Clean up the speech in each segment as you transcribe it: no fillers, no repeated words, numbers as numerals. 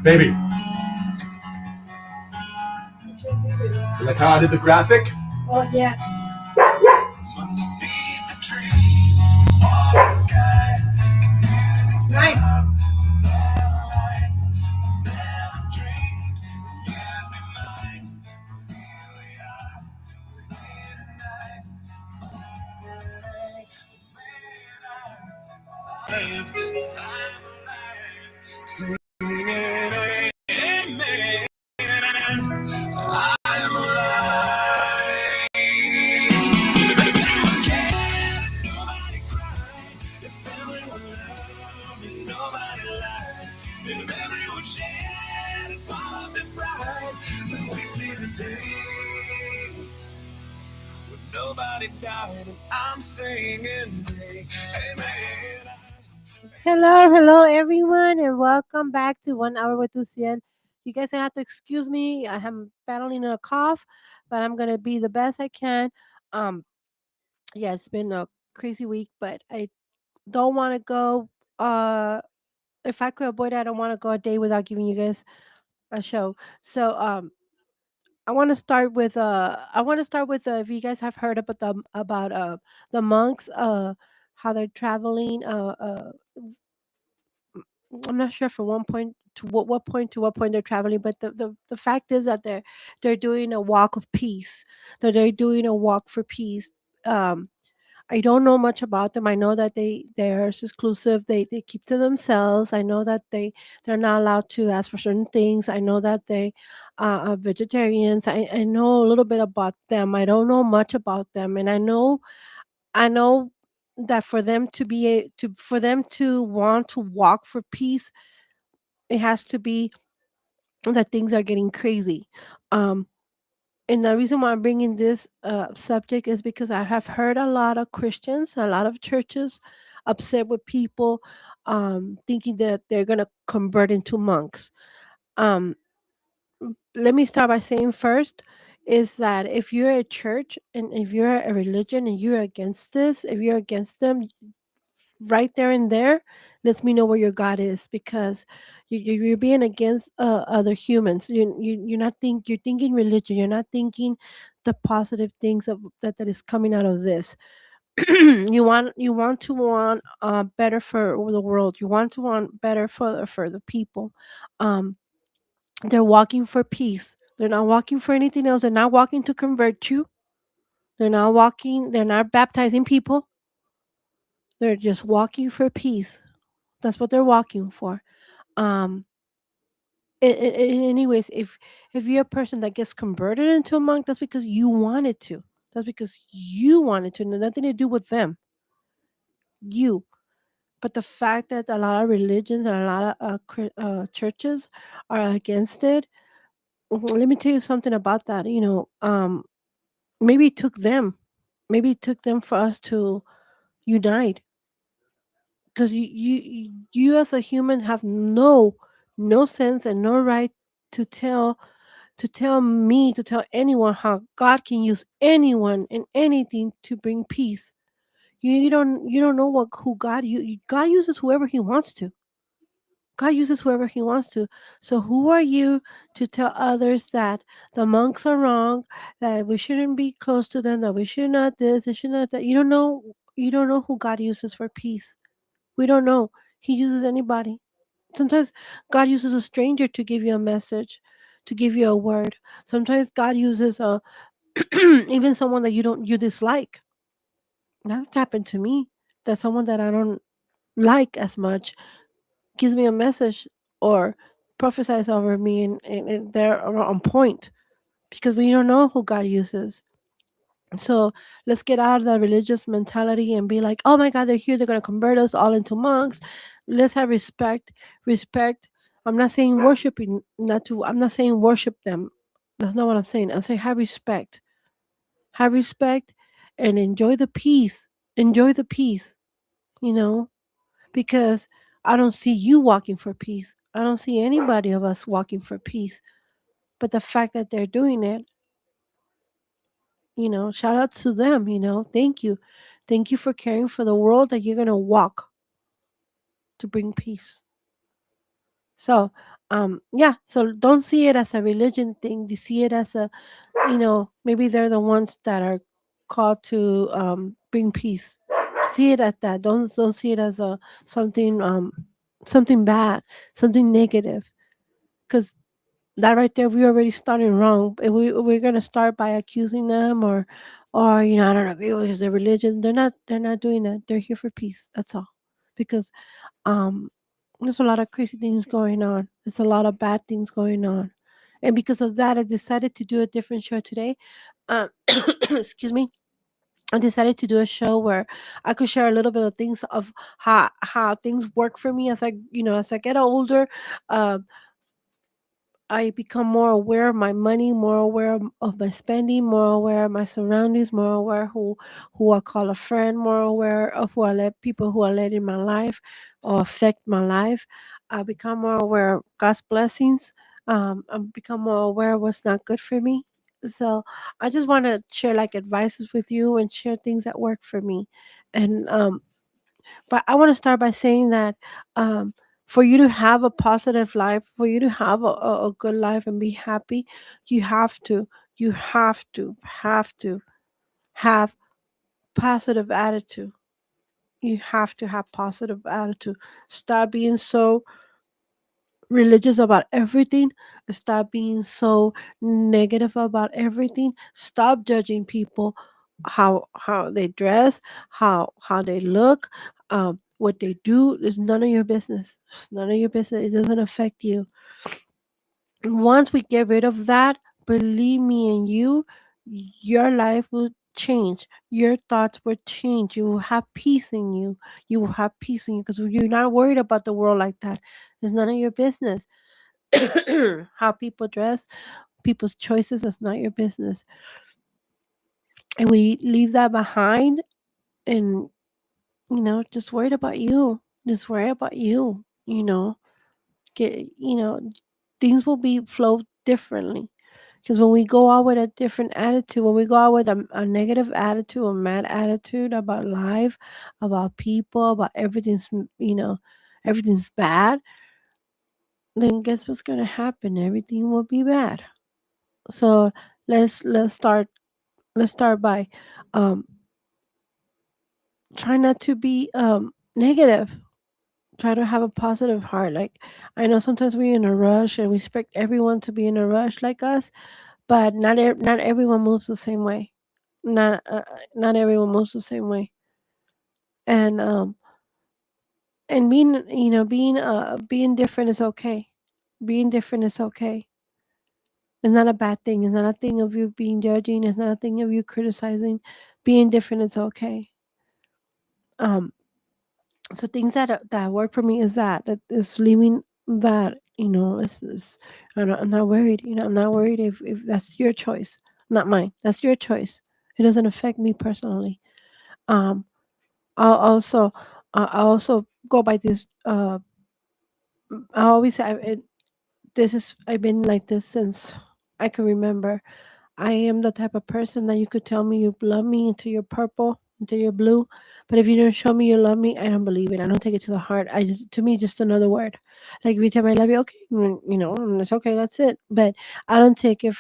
Baby, you like how I did the graphic? Oh, yes. Nice. Hello, everyone, and welcome back to 1 Hour with UCIEL. You guys have to excuse me. I am battling a cough, but I'm gonna be the best I can. Um, yeah, it's been a crazy week, but I don't want to go. If I could avoid it, I don't want to go a day without giving you guys a show. So, I want to start with if you guys have heard about the monks how they're traveling I'm not sure from one point to what point they're traveling, but the fact is that they're doing a walk of peace. That they're doing a walk for peace. Um, I don't know much about them. I know that they're exclusive. They keep to themselves. I know that they're not allowed to ask for certain things. I know that they are vegetarians. I know a little bit about them. I don't know much about them, and I know that for them to want to walk for peace, it has to be that things are getting crazy. Um, and the reason why I'm bringing this subject is because I have heard a lot of Christians, a lot of churches upset with people thinking that they're going to convert into monks. Um, Let me start by saying first is that if you're a church and if you're a religion and you're against this, if you're against them, right there and there lets me know where your God is, because you're being against other humans. You're not you're thinking religion. You're not thinking the positive things that is coming out of this. You want better for the world. You want to want better for the people. Um, they're walking for peace. They're not walking for anything else. They're not walking to convert you. They're not walking. They're not baptizing people. They're just walking for peace. That's what they're walking for. Um, anyways, if you're a person that gets converted into a monk, that's because you wanted to. That's because you wanted to. Nothing to do with them. You. But the fact that a lot of religions and a lot of churches are against it, let me tell you something about that. Maybe it took them. Maybe it took them for us to unite, because you as a human have no sense and no right to tell anyone how God can use anyone and anything to bring peace. You don't know who God uses whoever He wants to. God uses whoever He wants to. So who are you to tell others that the monks are wrong, that we shouldn't be close to them, that we should not this, they should not that? You don't know. You don't know who God uses for peace. We don't know. He uses anybody. Sometimes God uses a stranger to give you a message, to give you a word. Sometimes God uses a even someone that you dislike. That's happened to me. That someone that I don't like as much gives me a message or prophesies over me, and they're on point, because we don't know who God uses. So let's get out of the religious mentality and be like, oh my God, they're here. They're going to convert us all into monks. Let's have respect. Respect. I'm not saying worshiping, I'm not saying worship them. That's not what I'm saying. I'm saying have respect. Have respect and enjoy the peace. Enjoy the peace, you know, because I don't see you walking for peace. I don't see anybody of us walking for peace. But the fact that they're doing it, shout out to them, thank you. Thank you for caring for the world that you're going to walk to bring peace. So, Yeah, so don't see it as a religion thing. You see it as a, maybe they're the ones that are called to bring peace. See it at that. Don't see it as a something something bad, something negative, because that right there, we already started wrong. If we're gonna start by accusing them, or I don't agree with their religion. They're not doing that. They're here for peace. That's all. Because um there's a lot of crazy things going on. There's a lot of bad things going on. And because of that, I decided to do a different show today. Uh, excuse me. I decided to do a show where I could share a little bit of things of how things work for me as I get older. Uh, I become more aware of my money, more aware of my spending, more aware of my surroundings, more aware who I call a friend, more aware of who I let people who I let in my life or affect my life. I become more aware of God's blessings. I become more aware of what's not good for me. So I just want to share like advices with you and share things that work for me. And but I want to start by saying that um, for you to have a positive life, for you to have a good life and be happy, you have to, you have to have positive attitude. You have to have positive attitude. Stop being so religious about everything. Stop being so negative about everything. Stop judging people, how they dress, how they look, what they do. Is none of your business. It's none of your business. It doesn't affect you. Once we get rid of that, believe me and you, your life will change. Your thoughts will change. You will have peace in you. You will have peace in you because you're not worried about the world like that. It's none of your business. How people dress, people's choices, is not your business. And we leave that behind and, just worried about you. Just worry about you. Get, things will be flow differently. Because when we go out with a different attitude, when we go out with a negative attitude, a mad attitude about life, about people, about everything's bad, then guess what's gonna happen? Everything will be bad. So let's start by um try not to be negative. Try to have a positive heart. Like, I know sometimes we're in a rush and we expect everyone to be in a rush like us, but not everyone moves the same way. Not everyone moves the same way. And being different is okay. Being different is okay. It's not a bad thing. It's not a thing of you being judging. It's not a thing of you criticizing. Being different is okay. Um, so things that work for me is that is leaving that is I'm not worried. I'm not worried if that's your choice, not mine. That's your choice. It doesn't affect me personally. Um, I'll also I also go by this. I always say I've been like this since I can remember. I am the type of person that you could tell me you love me until you're purple, until you're blue. But if you don't show me you love me, I don't believe it. I don't take it to the heart. To me, just another word. Like if you tell me I love you, okay, it's okay, that's it. But I don't take it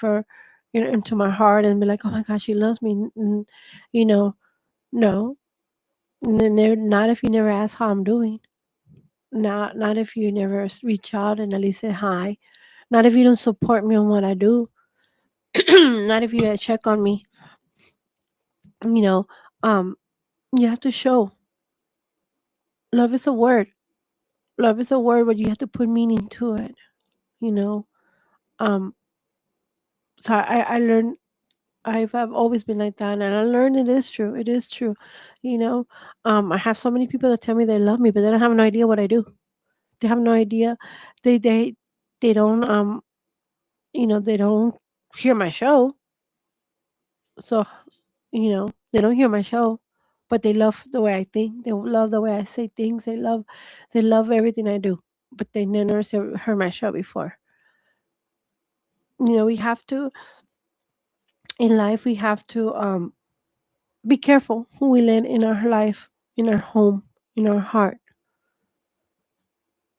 into my heart and be like, oh my gosh, she loves me. You know, no, not if you never ask how I'm doing. Not if you never reach out and at least say hi. Not if you don't support me on what I do. Not if you check on me. You know, um, you have to show love is a word. Love is a word, but you have to put meaning to it. You know, um. So I learned. I've always been like that, and I learned it is true. It is true. You know, I have so many people that tell me they love me, but they don't have no idea what I do. They have no idea. They they they don't they don't hear my show. So they don't hear my show, but they love the way I think. They love the way I say things. They love everything I do, but they never heard my show before. We have to in life. We have to be careful who we let in our life, in our home, in our heart.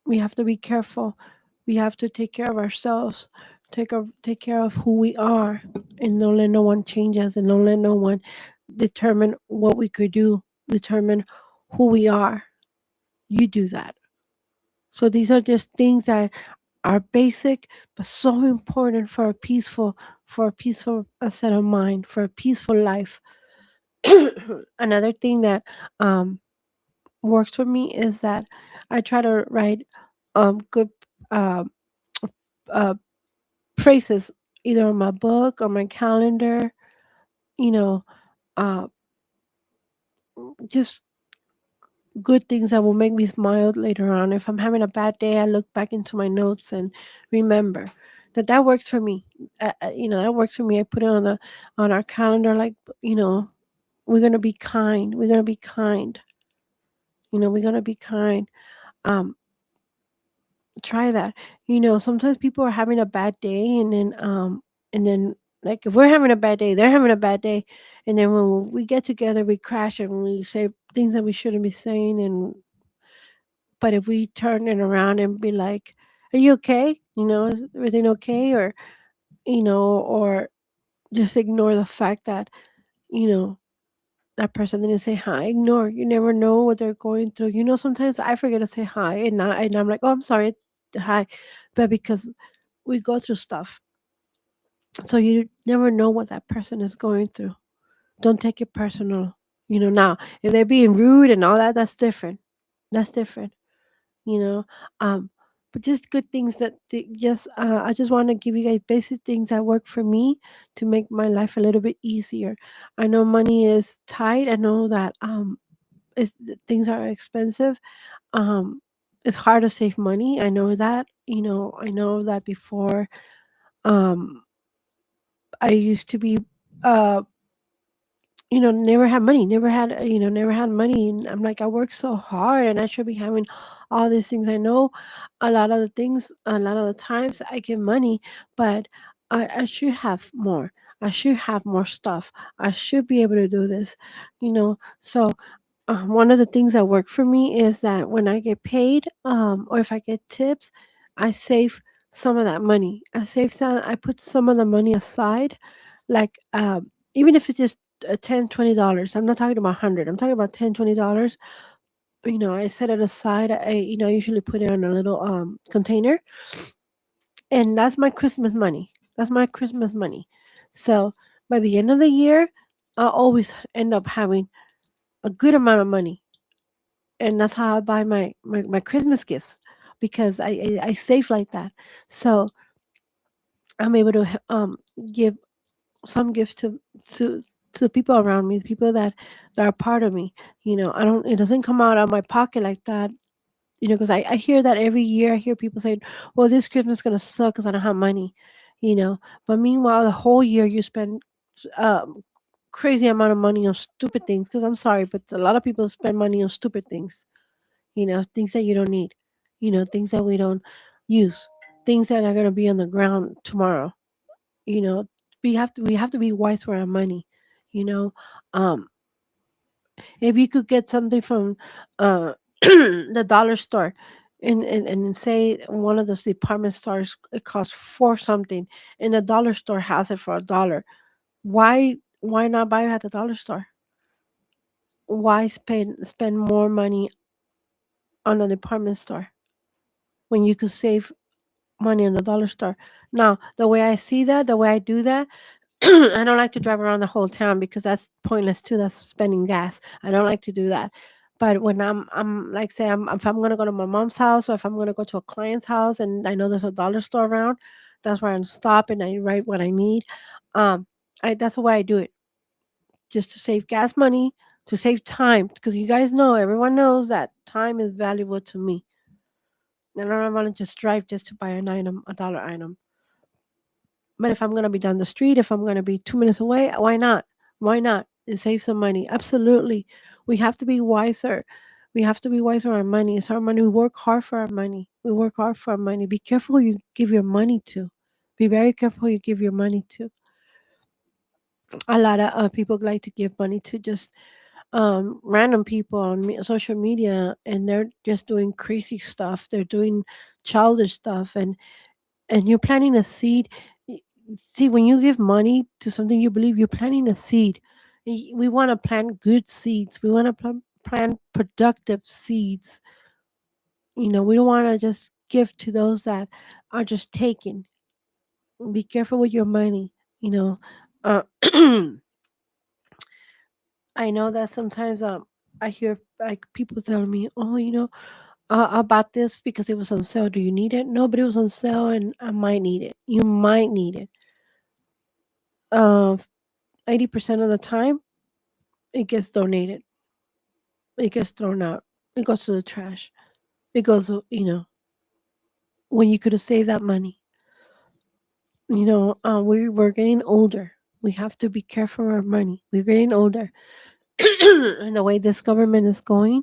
We have to be careful. We have to take care of ourselves, take care of who we are, and don't let no one change us, and don't let no one determine what we could do, determine who we are. You do that. So these are just things that are basic but so important for a peaceful set of mind, for a peaceful life. Another thing that um, works for me is that I try to write good um, uh, phrases either on my book or my calendar. You know, uh, just good things that will make me smile later on. If I'm having a bad day, I look back into my notes and remember that works for me. That works for me. I put it on our calendar, like, we're gonna be kind. We're gonna be kind. We're gonna be kind. Um, Try that. Sometimes people are having a bad day, and then like if we're having a bad day, they're having a bad day, and then when we get together, we crash and we say things that we shouldn't be saying. And but if we turn it around and be like, "Are you okay? Is everything okay?" Or just ignore the fact that you know that person didn't say hi. Ignore. You never know what they're going through. Sometimes I forget to say hi, and I'm like, "Oh, I'm sorry, hi," but because we go through stuff, so you never know what that person is going through. Don't take it personal. Now if they're being rude and all that, that's different. That's different. you know um but just good things just I just want to give you guys basic things that work for me to make my life a little bit easier. I know money is tight. I know that things are expensive. It's hard to save money. I know that. I know that before. Um i used to be uh never had money, never had money. And I'm like, I work so hard and I should be having all these things. I know a lot of the times I get money, but I should have more. I should have more stuff. I should be able to do this, So one of the things that work for me is that when I get paid, or if I get tips, I save some of that money. I put some of the money aside, like even if it's just $10, $20. I'm not talking about 100. I'm talking about $10, $20. I set it aside. I usually put it on a little container, and that's my Christmas money. That's my Christmas money. So by the end of the year, I'll always end up having a good amount of money, and that's how I buy my Christmas gifts, because I save like that. So I'm able to give some gifts to to the people around me, the people that are part of me. I don't. It doesn't come out of my pocket like that. Because I hear that every year. I hear people saying, "Well, this Christmas is gonna suck because I don't have money." But meanwhile, the whole year you spend um, crazy amount of money on stupid things. Because I'm sorry, but a lot of people spend money on stupid things. Things that you don't need. Things that we don't use. Things that are gonna be on the ground tomorrow. you know we have to be wise for our money. you know um if you could get something from the dollar store, and say one of those department stores, it costs four something, and the dollar store has it for $1, why not buy it at the dollar store? Why spend more money on the department store when you could save money in the dollar store? Now, the way I do that, I don't like to drive around the whole town because that's pointless too. That's spending gas. I don't like to do that. But when I'm like, say, if I'm gonna go to my mom's house, or if I'm gonna go to a client's house, and I know there's a dollar store around, that's where I stop and I write what I need. Um, that's the way I do it, just to save gas money, to save time, because you guys know, everyone knows that time is valuable to me, and I don't want to just drive just to buy an item, a dollar item. But if I'm gonna be down the street, if I'm gonna be 2 minutes away, why not? Why not? And save some money. Absolutely. We have to be wiser. We have to be wiser with our money. It's our money. We work hard for our money. We work hard for our money. Be careful who you give your money to. Be very careful who you give your money to. A lot of people like to give money to just random people on social media, and they're just doing crazy stuff. They're doing childish stuff, and you're planting a seed. Y- See, when you give money to something you believe, you're planting a seed. We want to plant good seeds. We want to plant productive seeds. We don't want to just give to those that are just taking. Be careful with your money. You know, uh, I know that sometimes I hear like people telling me, "Oh, I bought this because it was on sale. Do you need it?" No, but it was on sale, and I might need it. You might need it. Uh, 80% of the time, it gets donated. It gets thrown out. It goes to the trash. It goes, when you could have saved that money. We're getting older. We have to be careful with our money. We're getting older. And the way this government is going,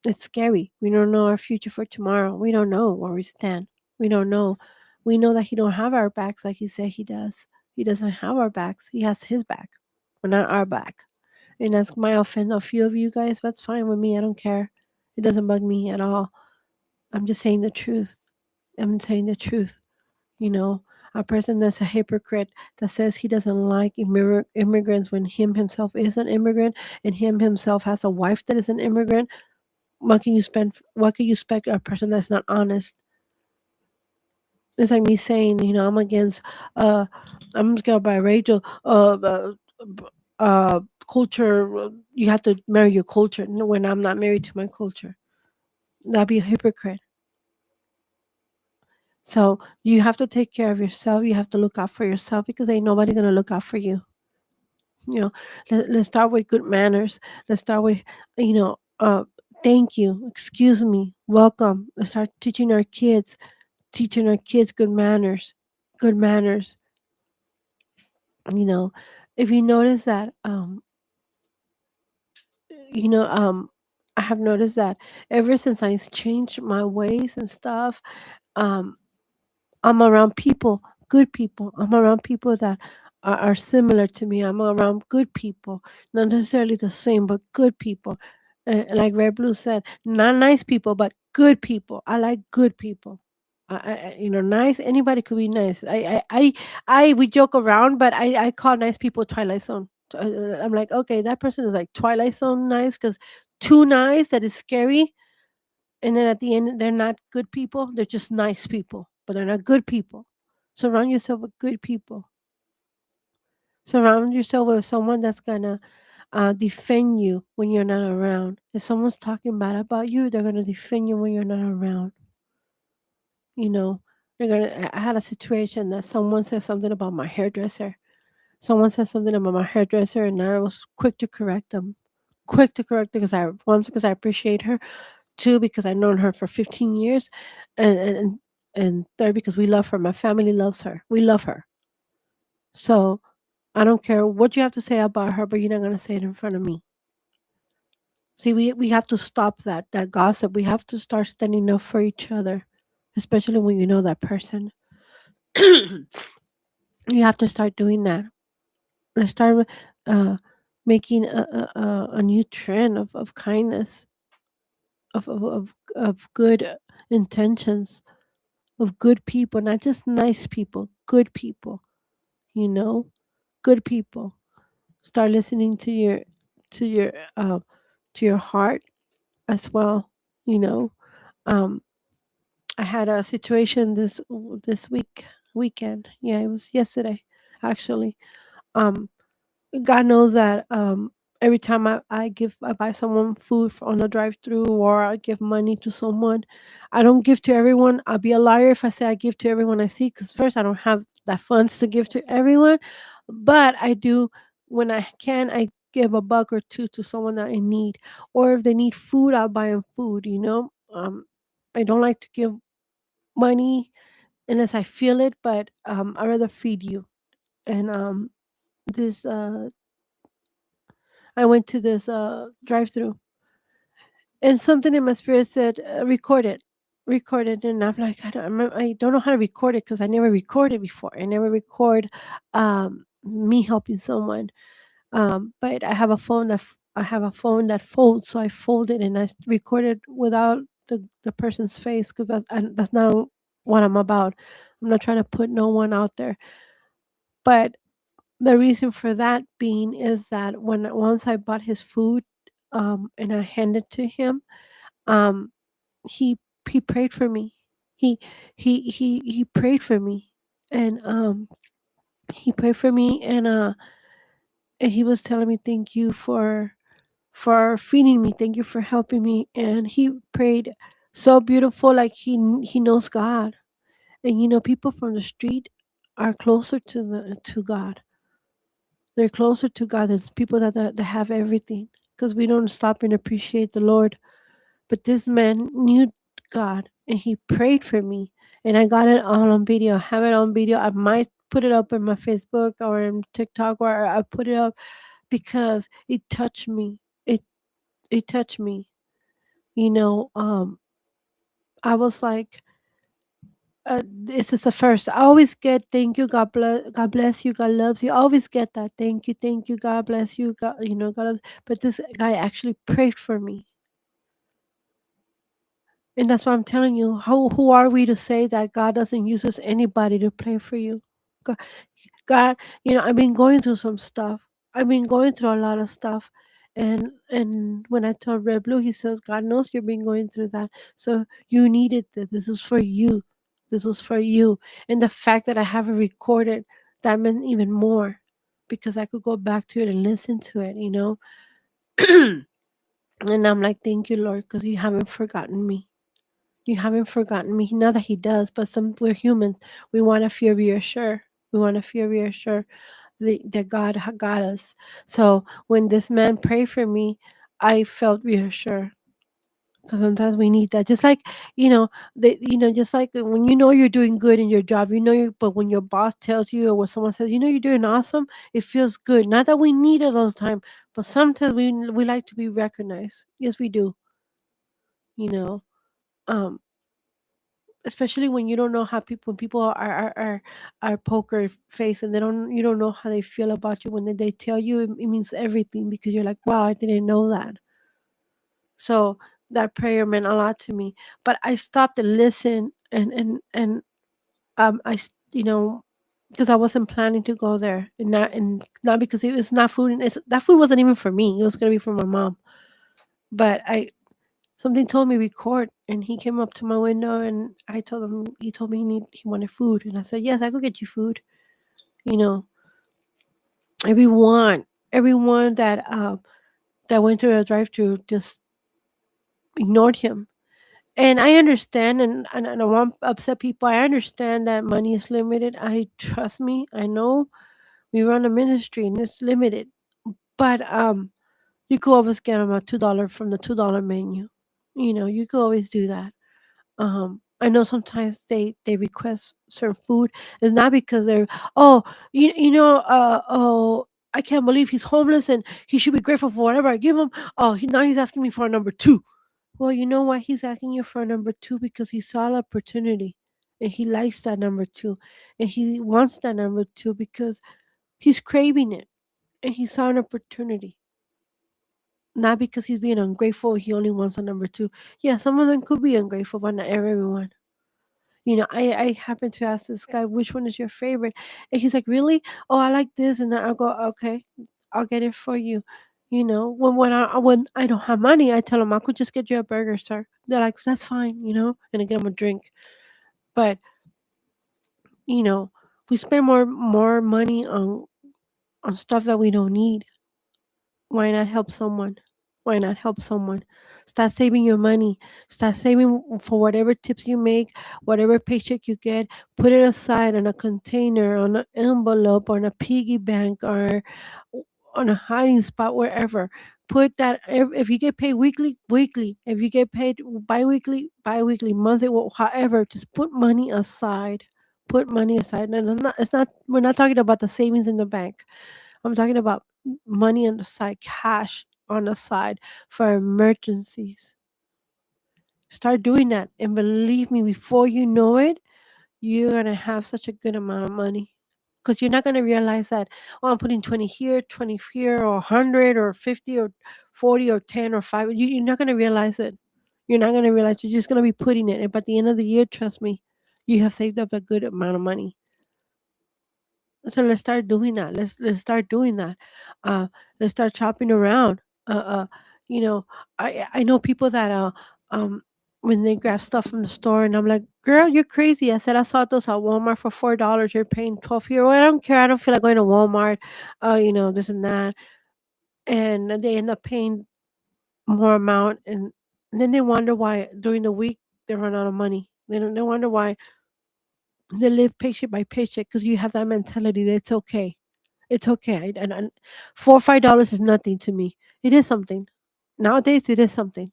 it's scary. We don't know our future for tomorrow. We don't know where we stand. We don't know. We know that he don't have our backs like he said he does. He doesn't have our backs. He has his back, but not our back. And that's might offend a few of you guys. That's fine with me. I don't care. It doesn't bug me at all. I'm just saying the truth. I'm saying the truth. You know, a person that's a hypocrite that says he doesn't like immigrants when him himself is an immigrant and him himself has a wife that is an immigrant. What can you expect a person that's not honest? It's like me saying, I'm against I'm scared by Rachel uh culture. You have to marry your culture. No, when I'm not married to my culture, that'd be a hypocrite. So you have to take care of yourself. You have to look out for yourself because ain't nobody gonna look out for you. You know, let's start with good manners. Let's start with, you know, uh, thank you, excuse me, welcome. Let's start teaching our kids good manners, good manners. You know, if you notice that, you know, I have noticed that ever since I changed my ways and stuff, um, I'm around people, good people. I'm around people that are similar to me. I'm around good people, not necessarily the same, but good people. Like Red Blue said, not nice people, but good people. I like good people. Nice. Anybody could be nice. We joke around, but I call nice people Twilight Zone. I'm like, okay, that person is like Twilight Zone nice because too nice that is scary, and then at the end they're not good people, they're just nice people, but they're not good people. Surround yourself with good people. Surround yourself with someone that's gonna defend you when you're not around. If someone's talking bad about you, they're gonna defend you when you're not around. you know I had a situation that someone said something about my hairdresser. Someone said something about my hairdresser, and I was quick to correct them. Quick to correct because I appreciate her. Two, because I've known her for 15 years, and third, because we love her. My family loves her. We love her. So I don't care what you have to say about her, but you're not gonna say it in front of me. See, we have to stop that gossip. We have to start standing up for each other, especially when you know that person. You have to start doing that. Let's start uh, making a new trend of kindness, of good intentions, of good people, not just nice people, good people, you know, good people. Start listening to your uh, to your heart as well. You know, um, I had a situation this weekend. Yeah, it was yesterday, actually. Um, God knows that every time I buy someone food on the drive through or I give money to someone, I don't give to everyone. I'll be a liar if I say I give to everyone I see, because first I don't have that funds to give to everyone, but I do when I can. I give a buck or two to someone that in need, or if they need food, I'll buy them food. I don't like to give money unless I feel it, but I rather feed you. And this I went to this drive-through, and something in my spirit said, record it, and I'm like, I don't know how to record it because I never recorded before. I never record me helping someone. But I have a phone that folds, so I fold it and I recorded without. the person's face, because that's not what I'm about. I'm not trying to put no one out there. But the reason for that being is that when once I bought his food, and I handed to him, um, he he prayed for me. He he prayed for me, and he prayed for me, and he was telling me thank you for feeding me, thank you for helping me, and he prayed so beautiful, like he knows God. And people from the street are closer to God. They're closer to God than people that have everything, because we don't stop and appreciate the Lord. But this man knew God, and he prayed for me, and I got it all on video. I have it on video. I might put it up in my Facebook or in TikTok, or I put it up because it touched me. It touched me. You know, I was like, this is the first. I always get thank you, God bless you, God loves you. I always get that thank you, God bless you, God, God loves. But this guy actually prayed for me, and that's why I'm telling you. Who are we to say that God doesn't use us anybody to pray for you? God, God, I've been going through some stuff. I've been going through a lot of stuff. And when I told Red Blue, he says, God knows you've been going through that. So you needed this. This is for you. This was for you. And the fact that I have it recorded, that meant even more, because I could go back to it and listen to it. And I'm like, thank you, Lord, because you haven't forgotten me. You haven't forgotten me. Not that he does, but we're humans. We want to feel reassured. We want to feel reassured that God got us. So when this man prayed for me, I felt reassured. Because sometimes we need that. Just like, just like when you're doing good in your job, but when your boss tells you, or when someone says, you're doing awesome, it feels good. Not that we need it all the time, but sometimes we like to be recognized. Yes, we do. You know, um, especially when you don't know how people when people are poker face, and you don't know how they feel about you when they tell you, it means everything, because you're like, wow, I didn't know that. So that prayer meant a lot to me. But I stopped and listened, and because I wasn't planning to go there, and not because it was not food, and that food wasn't even for me. It was gonna be for my mom. But I something told me record, and he came up to my window, and he told me he wanted food, and I said, yes, I could get you food. You know, everyone that went through the drive-through just ignored him. And I understand, and I want upset people. I understand that money is limited. Trust me, I know we run a ministry and it's limited. But you could always get them a $2 from the $2 menu. You could always do that. I know sometimes they request certain food. It's not because they're, oh, oh, I can't believe he's homeless and he should be grateful for whatever I give him. Oh, now he's asking me for a number two. Well, you know why he's asking you for a number two? Because he saw an opportunity, and he likes that number two, and he wants that number two because he's craving it, and he saw an opportunity. Not because he's being ungrateful. He only wants a number two. Yeah, some of them could be ungrateful, but not everyone. I happened to ask this guy, which one is your favorite? And he's like, really? Oh, I like this. And I'll go, okay, I'll get it for you. When I don't have money, I tell them I could just get you a burger, sir. They're like, that's fine, and I get them a drink. But, you know, we spend more money on stuff that we don't need. Why not help someone? Why not help someone? Start saving your money. Start saving for whatever tips you make, whatever paycheck you get. Put it aside on a container, on an envelope, on a piggy bank, or on a hiding spot, wherever. Put that if you get paid weekly, weekly. If you get paid bi-weekly, bi-weekly, monthly, however, just put money aside. Put money aside. And it's not we're not talking about the savings in the bank. I'm talking about money on the side, cash on the side for emergencies. Start doing that. And believe me, before you know it, you're going to have such a good amount of money. Because you're not going to realize that, oh, I'm putting 20 here, or 100, or 50, or 40, or 10, or 5. You're not going to realize it. You're not gonna realize you're just gonna be putting it. And by the end of the year, trust me, you have saved up a good amount of money. So let's start doing that. Let's start doing that. Uh, let's start shopping around. You know, I know people that um when they grab stuff from the store, and I'm like, girl, you're crazy. I said I saw those at Walmart for $4. You're paying 12 here. Well, I don't care. I don't feel like going to Walmart. This and that, and they end up paying more amount, and then they wonder why during the week they run out of money. They wonder why they live paycheck by paycheck because you have that mentality that it's okay. It's okay. And $4 or $5 is nothing to me. It is something. Nowadays, it is something.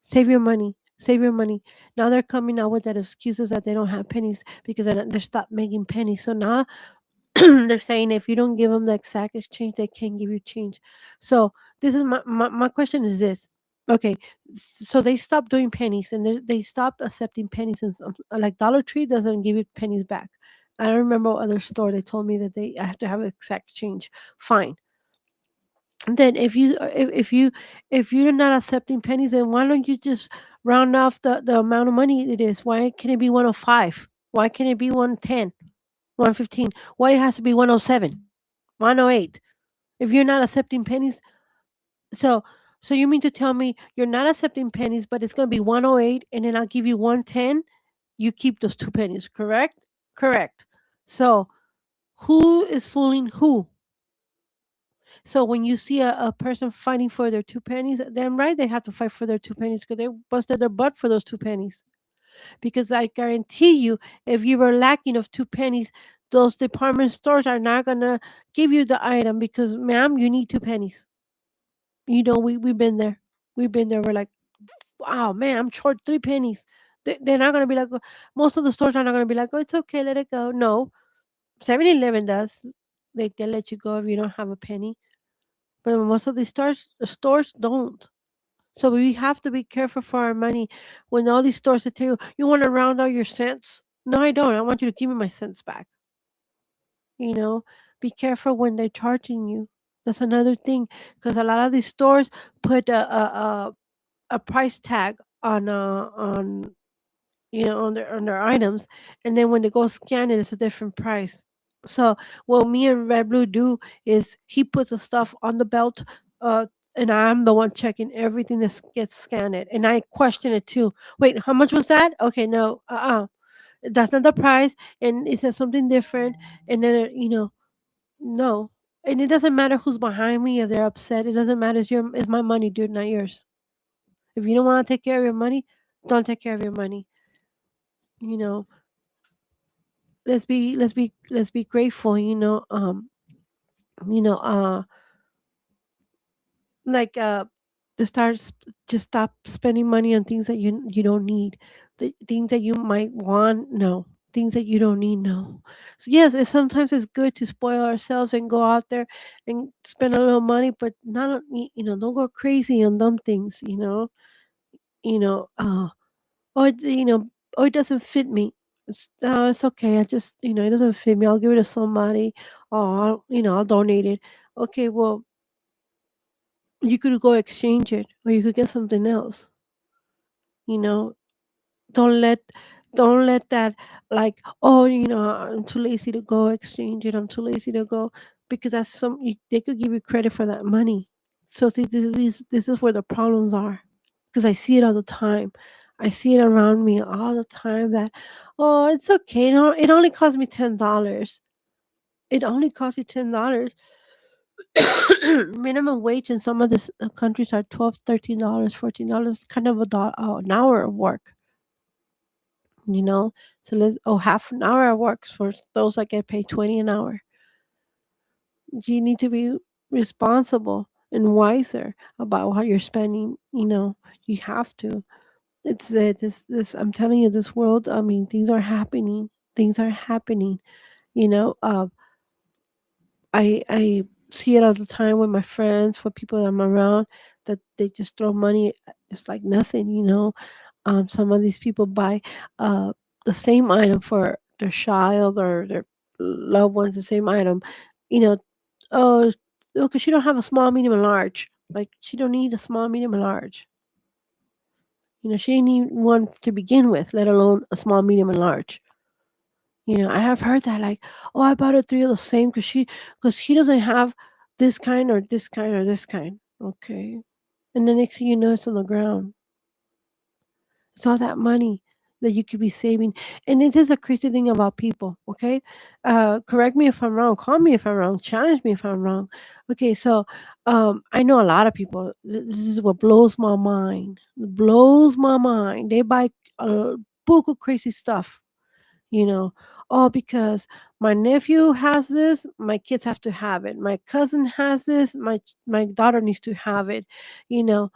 Save your money. Save your money. Now they're coming out with that excuses that they don't have pennies because they're stopped making pennies. So now they're saying if you don't give them the exact exchange, they can't give you change. So this is my question is this. Okay, so they stopped doing pennies and they stopped accepting pennies, and like Dollar Tree doesn't give you pennies back. I don't remember what other store they told me that I have to have exact change. Fine. Then if you're not accepting pennies, then why don't you just round off the amount of money it is? Why can it be 105? Why can't it be 110? 115? Why it has to be 107? 108? If you're not accepting pennies, so so you mean to tell me you're not accepting pennies, but it's gonna be 108 and then I'll give you 110? You keep those 2 pennies, correct? Correct. So who is fooling who? So when you see a person fighting for their 2 pennies, then right, they have to fight for their 2 pennies because they busted their butt for those 2 pennies. Because I guarantee you, if you were lacking of 2 pennies, those department stores are not gonna give you the item because, ma'am, you need 2 pennies. We've been there. We've been there. We're like, wow, man, I'm short 3 pennies. They're not gonna be like, most of the stores are not gonna be like, oh, it's okay, let it go. No, 7-Eleven does. They let you go if you don't have a penny. But most of the stores don't. So we have to be careful for our money. When all these stores that tell you, you want to round out your cents. No, I don't. I want you to give me my cents back. You know, be careful when they're charging you. That's another thing because a lot of these stores put a price tag on on their items, and then when they go scan it, it's a different price. So what me and Red Blue do is he puts the stuff on the belt, uh, and I'm the one checking everything that gets scanned, and I question it too. Wait, how much was that? Okay, no, that's not the price, and it says something different, and then no, and it doesn't matter who's behind me if they're upset. It doesn't matter. It's my money, dude, not yours. If you don't want to take care of your money, don't take care of your money. You know, let's be grateful. You know, like to just stop spending money on things that you don't need, the things that you might want, no, things that you don't need, no. So yes, sometimes it's good to spoil ourselves and go out there and spend a little money, but not don't go crazy on dumb things, you know oh oh, it doesn't fit me. It's okay. I just, it doesn't fit me. I'll give it to somebody. Oh, I'll donate it. Okay, well, you could go exchange it, or you could get something else. You know, don't let don't let that, like, oh, I'm too lazy to go exchange it. I'm too lazy to go, because they could give you credit for that money. So see, this is where the problems are, because I see it all the time. I see it around me all the time that, oh, it's okay. It only cost me $10. It only cost you $10. Minimum wage in some of the countries are 12, $13, $14, kind of an hour of work, you know. So half an hour of work for those that get paid 20 an hour. You need to be responsible and wiser about how you're spending. You have to. It's this. I'm telling you, this world. I mean, things are happening. Things are happening. You know. I see it all the time with my friends, with people that I'm around, that they just throw money. It's like nothing. Some of these people buy uh, the same item for their child or their loved ones, the same item. You know, oh, because she don't have a small, medium, and large. Like she don't need a small, medium, and large. She ain't even one to begin with, let alone a small, medium, and large. I have heard that like, oh, I bought her three of the same because he doesn't have this kind or this kind or this kind. Okay. And the next thing you know, it's on the ground. It's all that money that you could be saving. And it is a crazy thing about people, okay? Correct me if I'm wrong, call me if I'm wrong, challenge me if I'm wrong. Okay, so I know a lot of people. This is what blows my mind. Blows my mind. They buy a book of crazy stuff, you know. Oh, because my nephew has this, my kids have to have it. My cousin has this, my daughter needs to have it, you know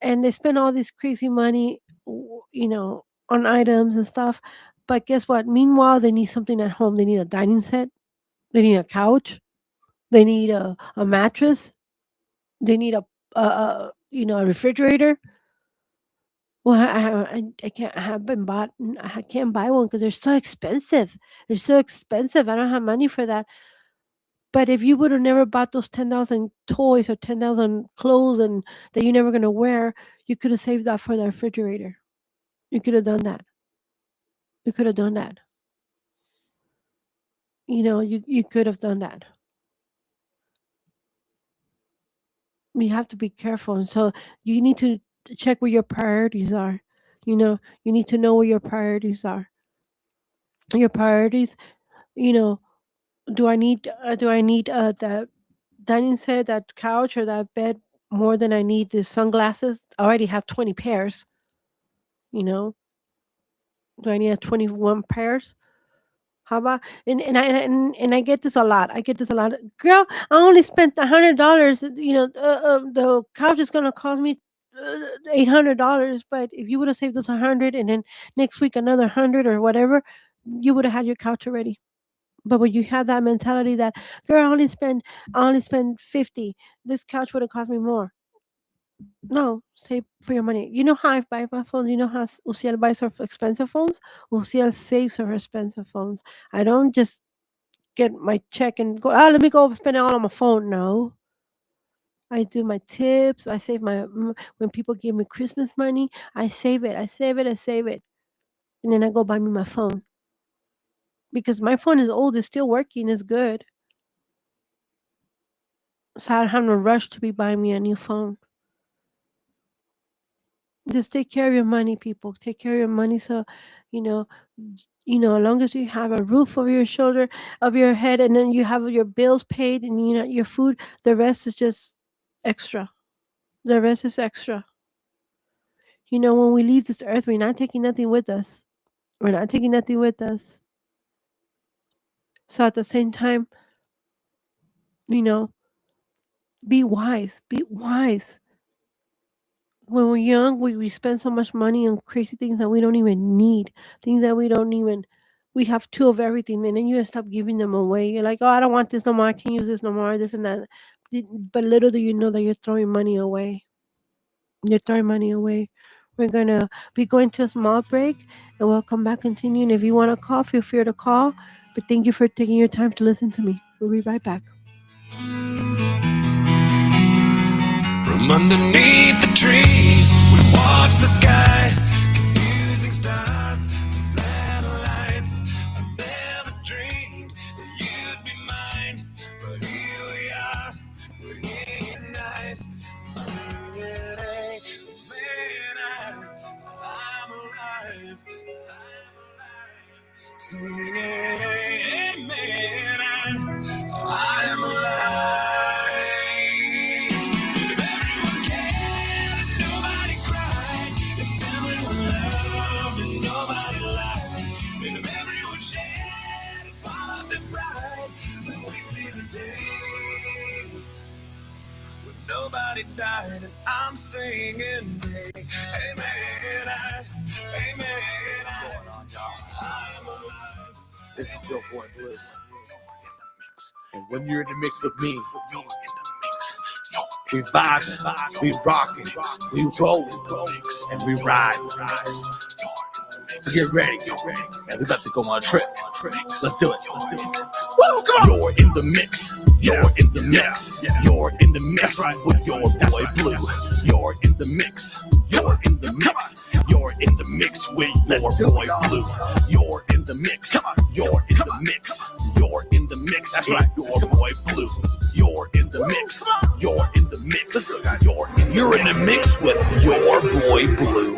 and they spend all this crazy money, on items and stuff. But guess what? Meanwhile, they need something at home. They need a dining set. They need a couch. They need a mattress. They need a refrigerator. Well, I can't. I haven't bought. I can't buy one because they're so expensive. They're so expensive. I don't have money for that. But if you would have never bought those 10,000 toys or 10,000 clothes and that you're never gonna wear, you could have saved that for the refrigerator. You could have done that. You could have done that. You could have done that. You have to be careful. And so you need to check where your priorities are. You need to know where your priorities are. Your priorities, you know, do I need that dining set, that couch or that bed more than I need the sunglasses? I already have 20 pairs, you know. Do I need a 21 pairs? How about and I get this a lot. I get this a lot. Girl, I only spent $100. The couch is gonna cost me $800. But if you would have saved us 100, and then next week another 100 or whatever, you would have had your couch already. But when you have that mentality that, girl, I only spend 50. This couch would have cost me more. No, save for your money. You know how I buy my phone? You know how UCIEL buys her expensive phones? UCIEL saves her expensive phones. I don't just get my check and go, let me go spend it all on my phone. No. I do my tips. I save when people give me Christmas money, I save it. I save it. I save it. And then I go buy me my phone. Because my phone is old. It's still working. It's good. So I don't have no rush to be buying me a new phone. Just take care of your money, people. Take care of your money. So, you know, as long as you have a roof over your shoulder, of your head, and then you have your bills paid, and your food, the rest is just extra. The rest is extra. When we leave this earth, we're not taking nothing with us. We're not taking nothing with us. So at the same time, you know, be wise. Be wise. When we're young, we spend so much money on crazy things that we don't even need, things that we have two of everything, and then you stop giving them away. You're like, oh, I don't want this no more. I can't use this no more. This and that. But little do you know that you're throwing money away. You're throwing money away. We're gonna be going to a small break, and we'll come back continuing. If you want to call, feel free to call. But thank you for taking your time to listen to me. We'll be right back. From underneath the trees, we watch the sky, confusing stars, the satellites. I never dreamed that you'd be mine, but here we are, we're here tonight, singing, hey, man, I'm alive, singing, hey, man, I'm alive. Nobody died, and I'm singing, hey man, I'm alive. This is your boy Bliss. And when you're in the mix with me, we vibe, we rockin', we rollin', and we ride. So get ready, man. We about to go on a trip. Let's do it. Woo, come on. You're in the mix. You're in the mix. You're in the mix with your boy Blue. You're in the mix. You're in the mix. mix with your boy Blue. You're in the mix. Come on. You're in the mix. You're in the mix. That's right. Your boy Blue. You're in the mix. You're in the mix. You're in the mix with your boy Blue.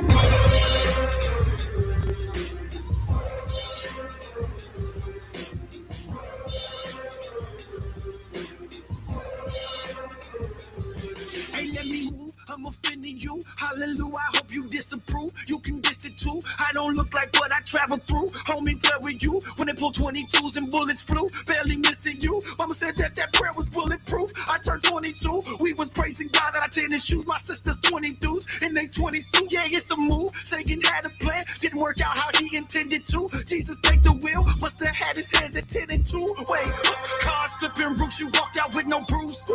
Hey, let me move. I'm offending you. Hallelujah. I hope you disapprove. You can diss it too. I don't look like what I traveled through. Homie, where were you when they pulled 22s and bullets flew? Barely missing you. Mama said that prayer was bulletproof. I turned 22. We was praising God that I tennis shoes. My sister's 22s in their 20s too. Yeah, it's a move. Satan had a plan. Didn't work out how he intended to. Jesus take the wheel. Must have had his hands intended to. Wait, cars flipping roofs. You walked out with no bruise.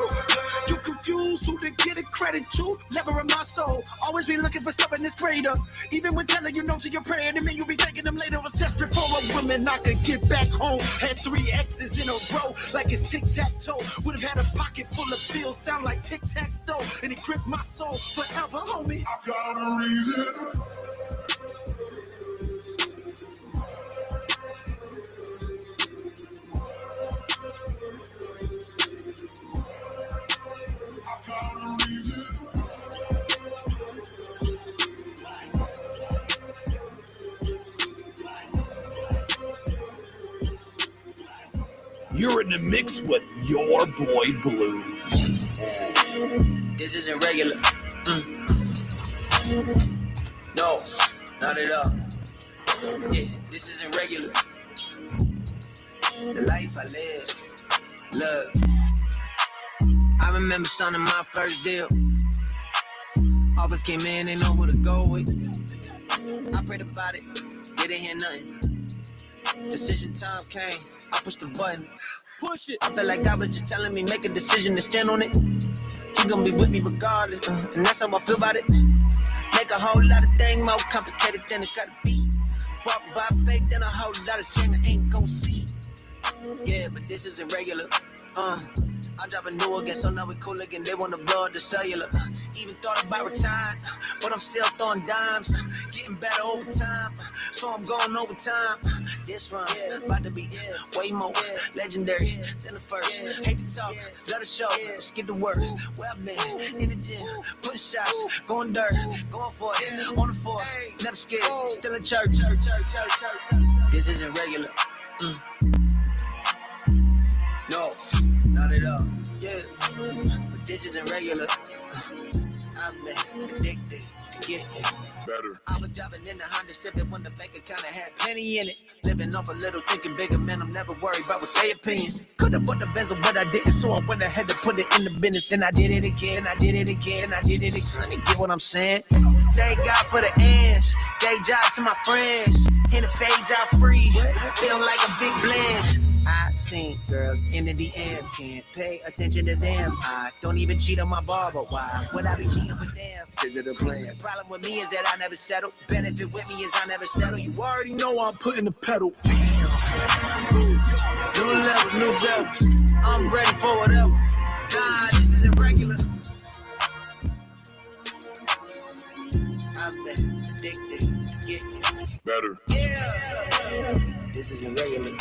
You confused who to get a credit to. Never in my soul. Always be looking for something that's greater. Even when telling you no to your prayer, and then you be thanking them later. Was desperate for a woman I could get back home. Had 3 X's in a row, like it's tic-tac-toe. Would have had a pocket full of pills, sound like tic-tac-toe. And it gripped my soul forever, homie. I've got a reason. I've got a reason. You're in the mix with your boy Blue. This isn't regular. No, not at all. Yeah, this isn't regular. The life I live. Look, I remember signing my first deal. Offers came in, ain't know who to go with. I prayed about it, didn't hear nothing. Decision time came, I pushed the button. Push it. I felt like God was just telling me, make a decision to stand on it. He gonna be with me regardless, and that's how I feel about it. Make a whole lot of things more complicated than it gotta be. Walk by faith, then a whole lot of things I ain't gon' see. Yeah, but this isn't regular. I drop a new again, so now we cool again. They wanna blow the cellular. Even thought about retiring, but I'm still throwing dimes. Getting better over time, so I'm going overtime. This run, about to be way more legendary than the first. Hate to talk, love the show, let's get to work. Where I've been, in the gym, putting shots, going dirt, going for it, on the force, never scared, still in church. This isn't regular. No, not at all. Yeah, but this isn't regular. I've been addicted to getting Better. I was driving in the Honda Civic when the bank account had plenty in it. Living off a little, thinking bigger, man. I'm never worried about what they opinion. Could've bought the bezel, but I didn't, so I went ahead to put it in the business. Then I did it again, I did it again, I did it again. You get what I'm saying? Thank God for the ends. Day job to my friends. And it fades out free. Feel like a big blend. I seen girls in the DM, can't pay attention to them. I don't even cheat on my barber. Why would I be cheating with them? Stick to the plan. Problem with me is that I never settle. Benefit with me is I never settle. You already know I'm putting the pedal. New level, new levels. I'm ready for whatever. Nah, this isn't regular. I've been addicted to getting Better. yeah. This isn't regular.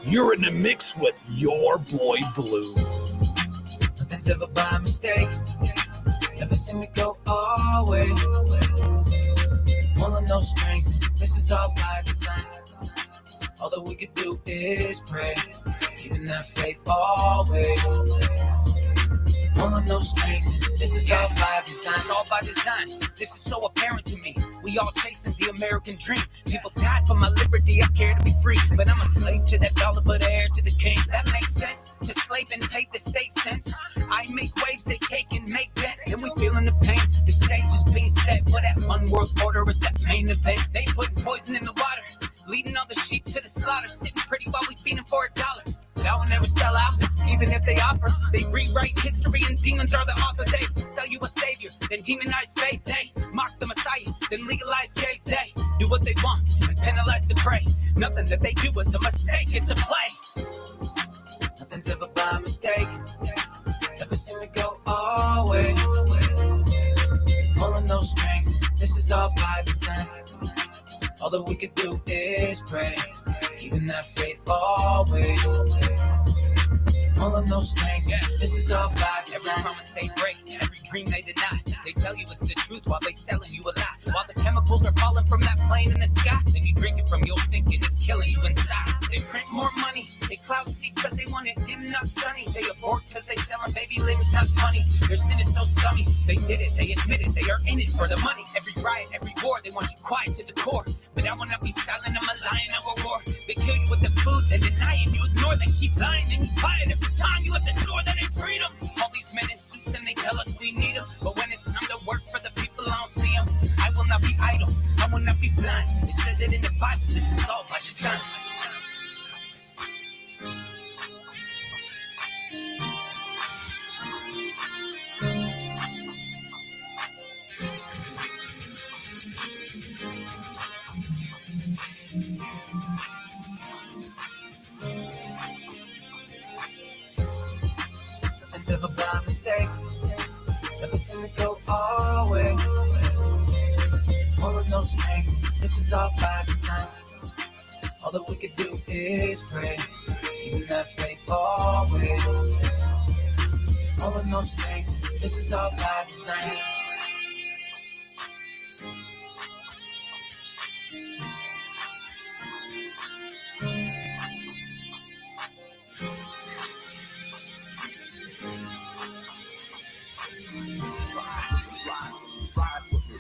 You're in the mix with your boy Blue. Nothing's ever by mistake. Never seen me go all way. Pulling no strings. This is all by design. All that we could do is pray. Keeping that faith always. Pulling no strings. This is all by design. It's all by design. This is so apparent to me. We all chasing the American dream. People die for my liberty. I care to be free, but I'm a slave to that dollar, but heir to the king. That makes sense. The slave and pay the state sense. I make waves, they take and make that. And we feeling the pain. The stage is being set for that one world order. It's that main event. They putting poison in the water, leading all the sheep to the slaughter. Sitting pretty while we feeding for $1. But I will never sell out, even if they offer. They rewrite history and demons are the author. They sell you a savior, then demonize faith. They mock the Messiah, then legalize gays. They do what they want and penalize the prey. Nothing that they do is a mistake, it's a play. Nothing's ever by mistake. Never seem to go our way. Pulling no strings, this is all by design. All that we could do is pray, keeping that faith always. Pulling no strings, this is all by design. Every promise they break, every dream they deny. They tell you it's the truth while they selling you a lie. While the chemicals are falling from that plane in the sky, then you drink it from your sink and it's killing you inside. They print more money, they clout seek cause they want it dim, not sunny. They abort cause they selling baby limbs, not funny. Their sin is so scummy, they did it, they admit it, they are in it for the money. Every riot, every war, they want you quiet to the core. But I will not be silent, I'm a lion, I will roar. They kill you with the food, then deny it, you ignore. They keep lying and you buy it every time you at the store, that ain't freedom. All these men in suits and they tell us we need them, but when it's time to work for the people, I don't see them. I will not be idle, I will not be blind. It says it in the Bible, this is all by design. Nothing's ever by mistake. Never seem to go our way. Pulling no strings, this is all by design. All that we could do is pray, keeping that faith always. Pulling no strings, this is all by design.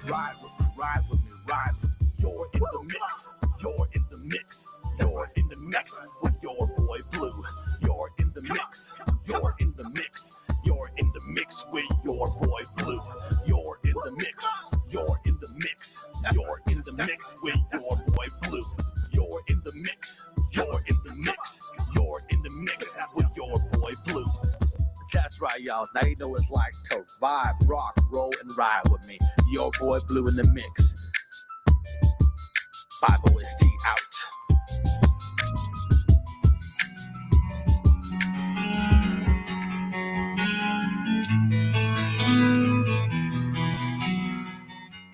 Ride with me, ride with me. You're in the mix. You're in the mix. You're in the mix with your boy Blue. You're in the mix. You're in the mix. You're in the mix with your boy Blue. You're in the mix. You're in the mix. You're in the mix with your boy Blue. You're in the mix. You're in the mix. You're in the mix with your boy Blue. That's right, y'all. Now you know what it's like to vibe, rock, roll, and ride with me. Your boy Blue in the mix. 5OST out.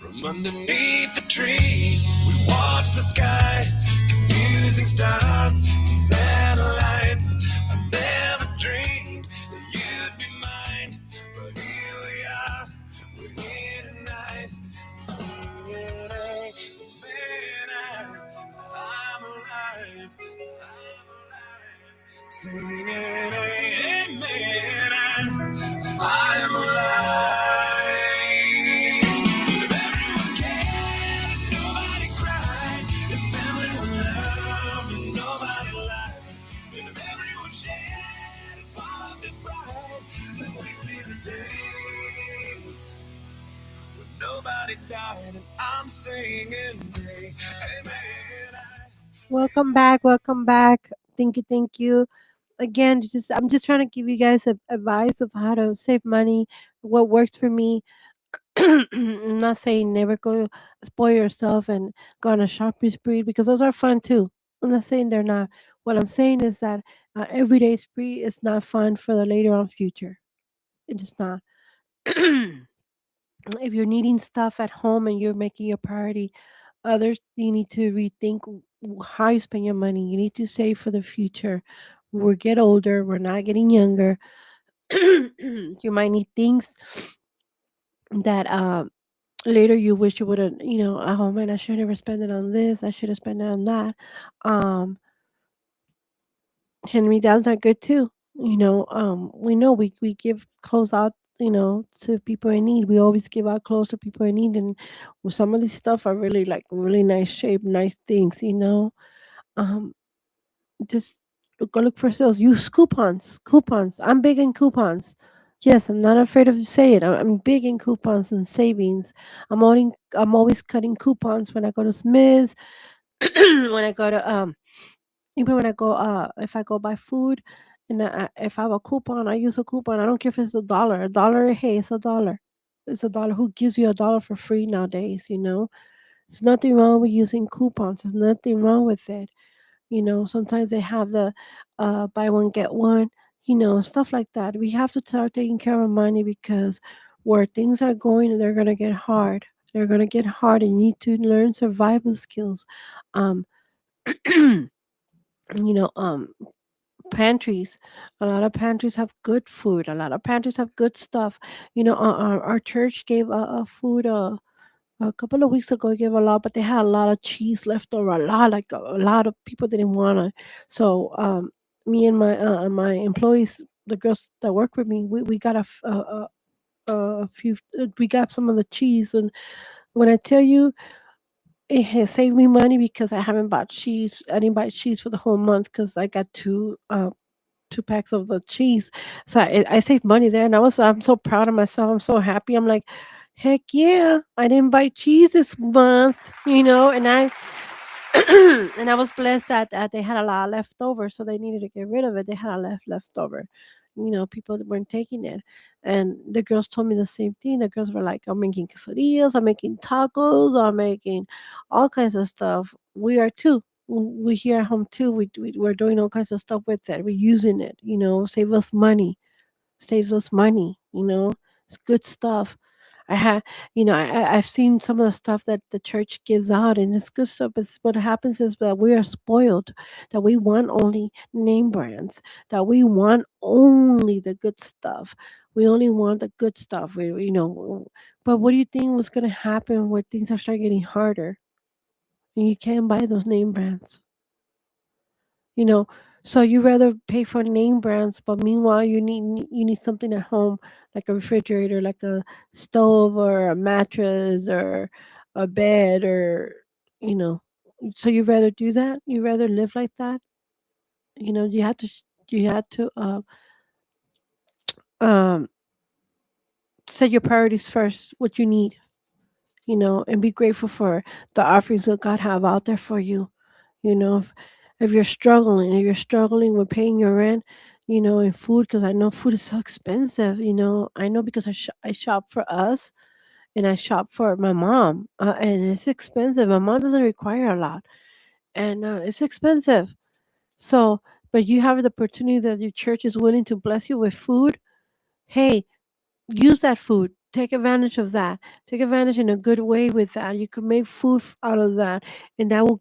From underneath the trees, we watch the sky, confusing stars and satellites. I never dreamed that you'd be mine, but here we are, we're here tonight, singing, amen, I'm alive, singing, amen, I'm alive. Nobody died, and I'm singing, amen. Welcome back. Welcome back. Thank you. Thank you. Again, I'm just trying to give you guys advice of how to save money, what worked for me. I'm not saying never go spoil yourself and go on a shopping spree because those are fun too. I'm not saying they're not. What I'm saying is that everyday spree is not fun for the later on future. It is not. If you're needing stuff at home and you're making your priority others, you need to rethink how you spend your money. You need to save for the future. We get older, we're not getting younger. You might need things that later you wish you would have, oh man, I should have spent it on this, I should have spent it on that. um Hand me downs are good too. We know we give clothes out, to people in need. We always give out clothes to people in need, and some of these stuff are really like really nice shape, nice things. Um, just go look for sales. Use coupons. Coupons. I'm big in coupons. Yes, I'm not afraid of say it. I'm big in coupons and savings. I'm always cutting coupons when I go to Smith's, when I go to even when I go, if I go buy food, and if I have a coupon, I use a coupon. I don't care if it's $1. A dollar, hey, it's $1. It's $1. Who gives you $1 for free nowadays? There's nothing wrong with using coupons. There's nothing wrong with it. Sometimes they have the buy one get one, stuff like that. We have to start taking care of money because where things are going, they're gonna get hard. They're gonna get hard, and you need to learn survival skills. Um, you know, um, Pantries. A lot of pantries have good food. A lot of pantries have good stuff. Our church gave a food. A couple of weeks ago, I gave a lot, but they had a lot of cheese left over. A lot of people didn't want it. So, me and my employees, the girls that work with me, we got a few. We got some of the cheese, and when I tell you, it has saved me money because I haven't bought cheese. I didn't buy cheese for the whole month because I got two packs of the cheese. So I saved money there, and I'm so proud of myself. I'm so happy. I'm like, heck yeah, I didn't buy cheese this month, and I and I was blessed that they had a lot left over, so they needed to get rid of it. They had a left over. People that weren't taking it. And the girls told me the same thing. The girls were like, I'm making quesadillas, I'm making tacos, I'm making all kinds of stuff. We are too. We here at home too. We're doing all kinds of stuff with it. We're using it, save us money, saves us money, it's good stuff. I had, I've seen some of the stuff that the church gives out, and it's good stuff. But what happens is that we are spoiled, that we want only name brands, that we want only the good stuff. We only want the good stuff. But what do you think was going to happen when things are start getting harder and you can't buy those name brands? you know so you rather pay for name brands, but meanwhile you need something at home, like a refrigerator, like a stove or a mattress or a bed, or you know so you rather do that, you rather live like that. You have to um set your priorities first, what you need, and be grateful for the offerings that God have out there for you. If you're struggling with paying your rent, and food, because I know food is so expensive. I know because I shop for us, and I shop for my mom, and it's expensive. My mom doesn't require a lot, and it's expensive. So, but you have the opportunity that your church is willing to bless you with food. Hey, use that food. Take advantage of that. Take advantage in a good way with that. You could make food out of that, and that will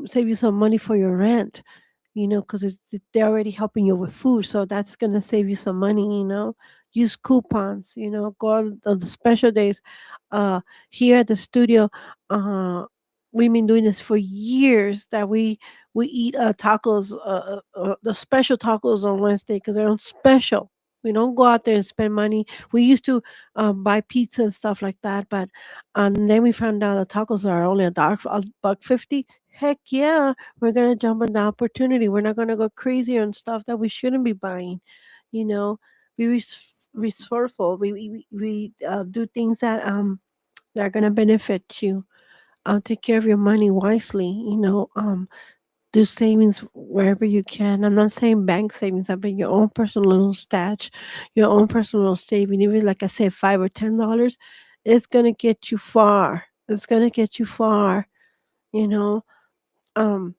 save you some money for your rent. Because they're already helping you with food, so that's gonna save you some money. Use coupons. Go on the special days. Uh, Here at the studio, uh, we've been doing this for years. That we eat tacos, the special tacos on Wednesday because they're on special. We don't go out there and spend money. We used to buy pizza and stuff like that, but then we found out the tacos are only $1.50. Heck yeah, we're gonna jump on the opportunity. We're not gonna go crazy on stuff that we shouldn't be buying. You know, be resourceful. We do things that are gonna benefit you. Take care of your money wisely. Do savings wherever you can. I'm not saying bank savings. I mean your own personal little stash, your own personal little saving. Even like I said, $5 or $10, it's gonna get you far. It's gonna get you far. You know. Um.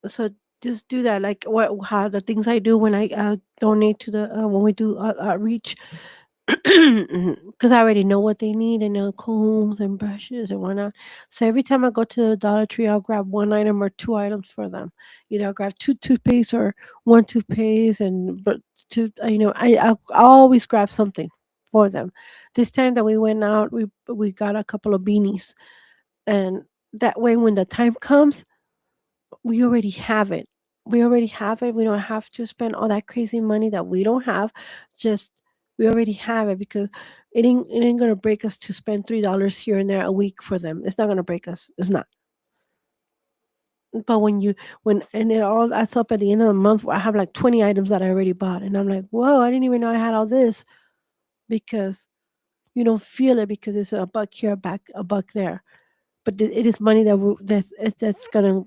So just do that. Like how the things I do when I donate to the when we do outreach, because I already know what they need. I know combs and brushes and whatnot. So every time I go to the Dollar Tree, I'll grab one item or two items for them. Either I'll grab two toothpaste or one toothpaste, and but two. I'll always grab something for them. This time that we went out, we got a couple of beanies, and that way when the time comes, we already have it. We already have it. We don't have to spend all that crazy money that we don't have. Just we already have it because it ain't gonna break us to spend $3 here and there a week for them. It's not gonna break us. It's not. But when and it all adds up at the end of the month, I have like 20 items that I already bought, and I'm like, whoa, I didn't even know I had all this because you don't feel it because it's a buck here, a buck there. But it is money that's gonna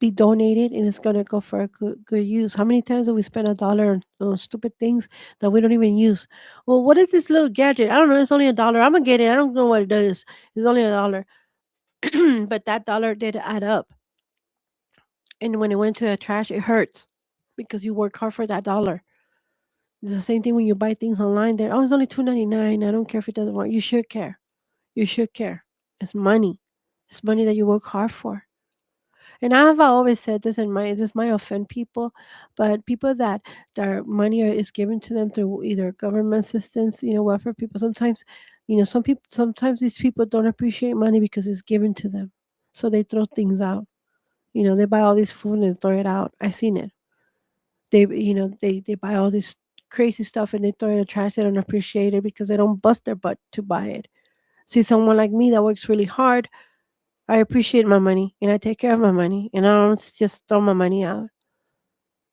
be donated, and it's gonna go for a good use. How many times have we spent $1 on those stupid things that we don't even use? Well, what is this little gadget? I don't know. It's only $1. I'm gonna get it. I don't know what it does. It's only $1. But that dollar did add up. And when it went to the trash, it hurts because you work hard for that dollar. It's the same thing when you buy things online. There, oh, it's only 2.99. I don't care if it doesn't work. You should care. You should care. It's money. It's money that you work hard for. And I've always said this, and this might offend people, but people that their money is given to them through either government assistance, welfare people. Sometimes, some people. Sometimes these people don't appreciate money because it's given to them, so they throw things out. They buy all this food and throw it out. I seen it. They buy all this crazy stuff and they throw it in the trash. They don't appreciate it because they don't bust their butt to buy it. See someone like me that works really hard. I appreciate my money and I take care of my money and I don't just throw my money out.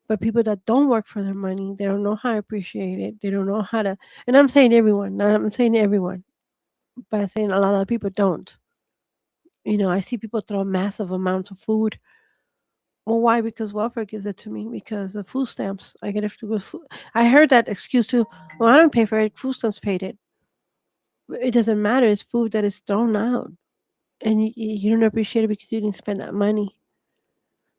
But people that don't work for their money, they don't know how to appreciate it. They don't know how to. And I'm saying everyone, not I'm saying everyone, but I'm saying a lot of people don't. I see people throw massive amounts of food. Well, why? Because welfare gives it to me. Because the food stamps, I get it with food. I heard that excuse too. Well, I don't pay for it. Food stamps paid it. But it doesn't matter. It's food that is thrown out, and you don't appreciate it because you didn't spend that money.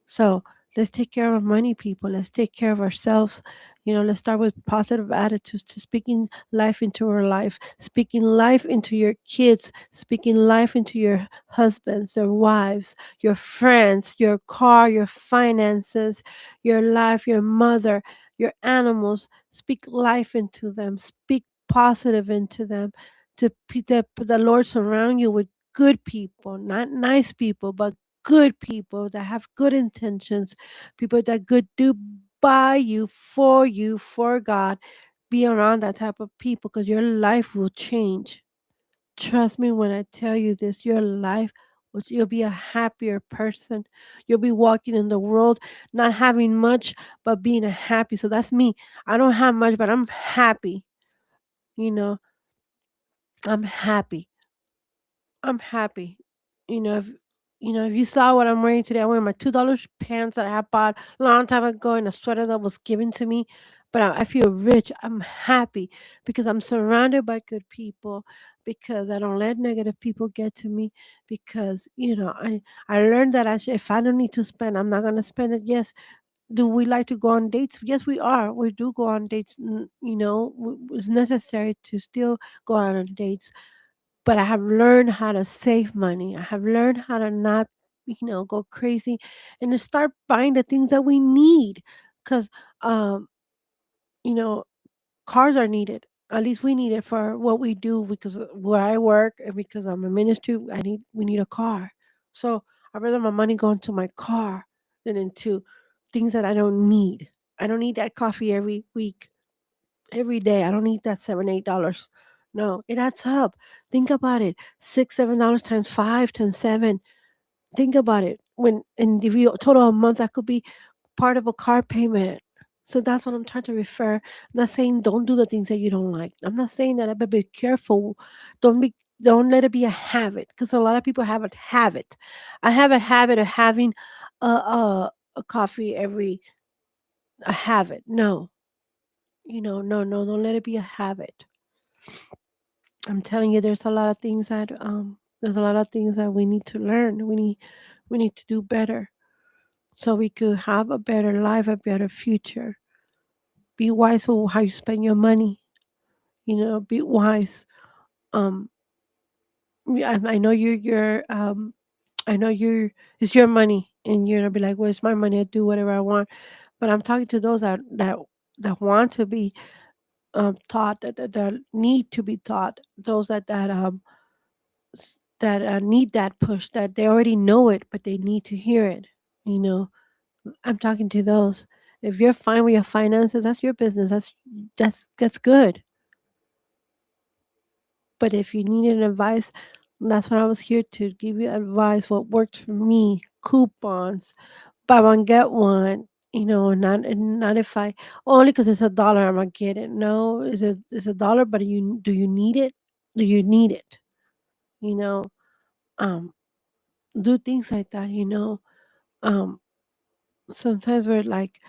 So let's take care of our money, people. Let's take care of ourselves. Let's start with positive attitudes to speaking life into our life, speaking life into your kids, speaking life into your husbands, their wives, your friends, your car, your finances, your life, your mother, your animals. Speak life into them. Speak positive into them. The Lord surround you with good people, not nice people, but good people that have good intentions, people that good do by you, for God. Be around that type of people because your life will change. Trust me when I tell you this, your life you'll be a happier person. You'll be walking in the world not having much but being a happy. So that's me. I don't have much but I'm happy. You know, I'm happy. I'm happy. If if you saw what I'm wearing today, I'm wearing my $2 pants that I bought a long time ago and a sweater that was given to me. But I feel rich. I'm happy because I'm surrounded by good people. Because I don't let negative people get to me. Because I learned that if I don't need to spend, I'm not gonna spend it. Yes. Do we like to go on dates? Yes, we are. We do go on dates. It's necessary to still go out on dates, but I have learned how to save money. I have learned how to not, go crazy and to start buying the things that we need. Because, um, you know, cars are needed. At least we need it for what we do because where I work and because I'm a ministry, we need a car. So I'd rather my money go into my car than into things that I don't need. I don't need that coffee every week every day. I don't need that $7, $8. No, it adds up. Think about it. $6, $7 times five times seven. Think about it. And if you total a month, that could be part of a car payment. So that's what I'm trying to refer. I'm not saying don't do the things that you don't like. I'm not saying that, but be careful. Don't let it be a habit because a lot of people have a habit. I have a habit of having a coffee every a habit. No, no, don't let it be a habit. I'm telling you, there's a lot of things that we need to learn. We need to do better so we could have a better life, a better future. Be wise with how you spend your money. Be wise. Um, I know I know it's your money, and you're gonna be like, "Well, it's my money. I do whatever I want." But I'm talking to those that want to be taught, that need to be taught. Those that need that push, that they already know it but they need to hear it. you know I'm talking to those. If you're fine with your finances, that's your business. That's good. But if you need an advice, that's what I was here to give you advice, what worked for me. Coupons, buy one get one. Not if I only because it's $1 I'm gonna get it. No, it's a dollar, but do you need it? Do you need it? you know um do things like that. um Sometimes we're like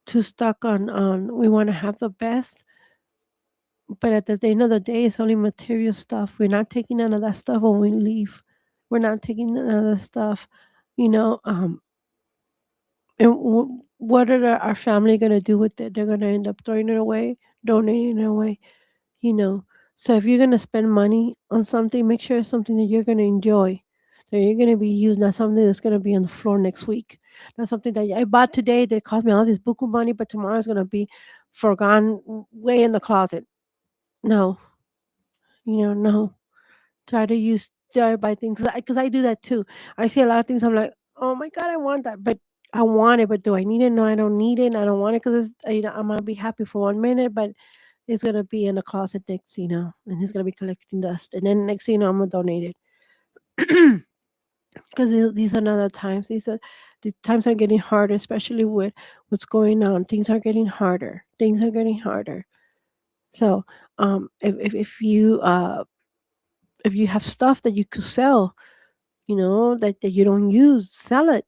too stuck on we want to have the best, but at the end of the day it's only material stuff. We're not taking none of that stuff when we leave. We're not taking none of the stuff, you know. And what are our family going to do with it? They're going to end up throwing it away, donating it away, you know. So if you're going to spend money on something, make sure it's something that you're going to enjoy, that you're going to be using, not something that's going to be on the floor next week. Not something that I bought today that cost me all this buku money, but tomorrow is going to be forgotten way in the closet. No, no. Try to use try to buy things because I do that too. I see a lot of things. I'm like, oh my god, I want that, but I want it. But do I need it? No, I don't need it. I don't want it because I'm gonna be happy for 1 minute, but it's gonna be in the closet next, and it's gonna be collecting dust. And then next thing you know, I'm gonna donate it because these are another times. The times are getting harder, especially with what's going on. Things are getting harder. Things are getting harder. So, if you have stuff that you could sell, that you don't use, sell it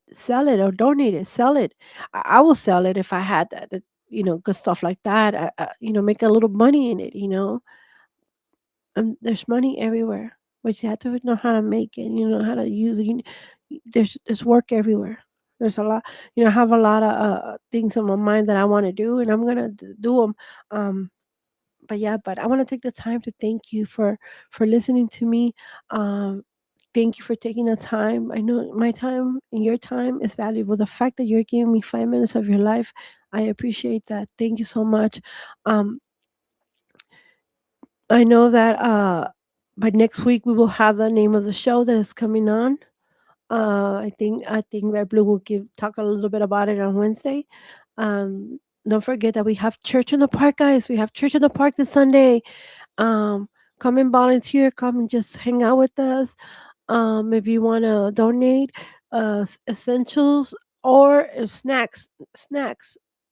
or donate it, sell it. I will sell it if I had good stuff like that. Make a little money in it. There's money everywhere, but you have to know how to make it. You know how to use it. There's work everywhere. There's a lot. I have a lot of things in my mind that I want to do, and I'm gonna do them. But I want to take the time to thank you for listening to me. Thank you for taking the time. I know my time and your time is valuable. The fact that you're giving me 5 minutes of your life, I appreciate that. Thank you so much. Um, I know that by next week we will have the name of the show that is coming on. I think Red Blue will talk a little bit about it on Wednesday. Don't forget that we have church in the park, guys. We have church in the park this Sunday. Um, Come and volunteer. Come and just hang out with us. If you want to donate essentials or snacks,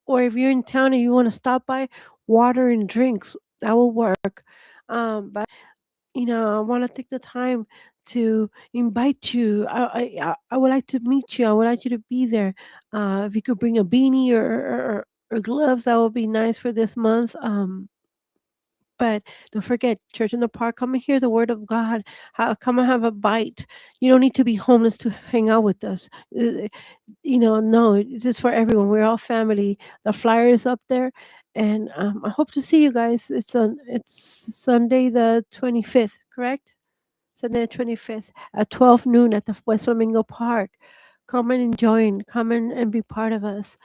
or if you're in town and you want to stop by, water and drinks, that will work. But I want to take the time to invite you. I would like to meet you. I would like you to be there. If you could bring a beanie or gloves, that would be nice for this month. But don't forget, church in the park. Come and hear the word of God. Come and have a bite. You don't need to be homeless to hang out with us. No, it's just for everyone. We're all family. The flyer is up there, and I hope to see you guys. It's Sunday the 25th, correct? Sunday the 25th at 12 noon at the West Flamingo Park. Come and join. Come and be part of us.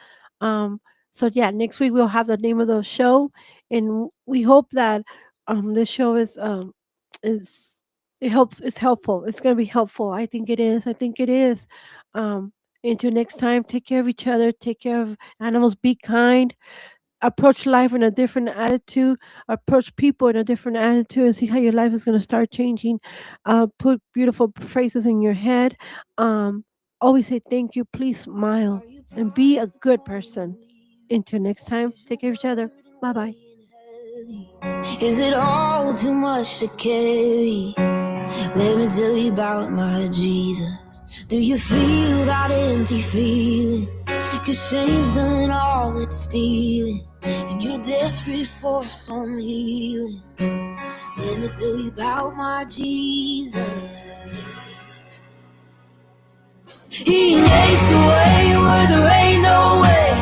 Um, so yeah, next week we'll have the name of the show, and we hope that this show is it's helpful. It's gonna be helpful. I think it is. I think it is. Um, until next time, take care of each other. Take care of animals. Be kind. Approach life in a different attitude, approach people in a different attitude, and see how your life is going to start changing. Put beautiful phrases in your head. Always say thank you, please smile, and be a good person. Until next time, take care of each other. Bye bye. Is it all too much to carry? Let me tell you about my Jesus. Do you feel that empty feeling? 'Cause shame's done all it's stealing, and you're desperate for some healing. Let me tell you about my Jesus. He makes a way where there ain't no way,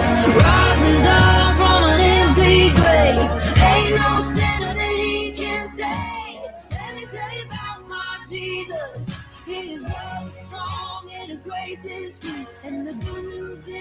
rises up from an empty grave. Ain't no sinner that he can save. Let me tell you about my Jesus. His love is strong and his grace is free, and the good news is